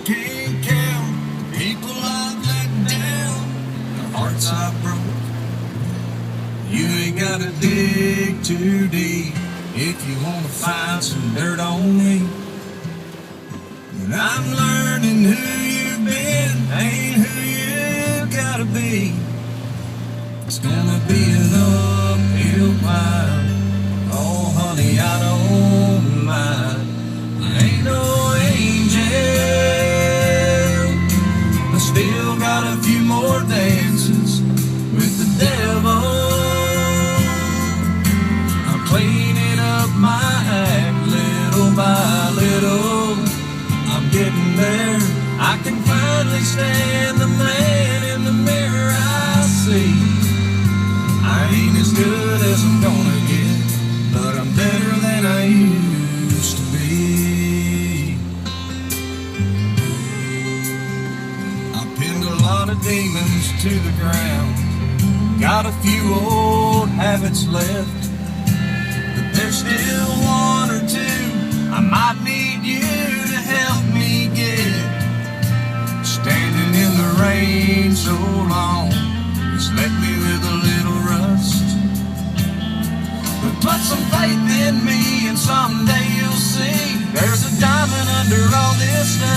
can't count people I've let down, the hearts I've broke. You ain't gotta dig too deep if you wanna find some dirt on me. And I'm learning who you've been ain't who you gotta be. It's gonna be an uphill climb. Oh honey, I don't mind. I ain't no angel, I still got a few more dances with the devil. I'm cleaning up my act little by little. I'm getting there. I can finally stand the man in the mirror I see. I ain't as good as I'm gonna get, but I'm better than I used to be. I pinned a lot of demons to the ground, got a few old habits left, but there's still one or two I might need you to help me get. Standing in the rain so long has left me with a little rust, but put some faith in me and someday you'll see there's a diamond under all this dust.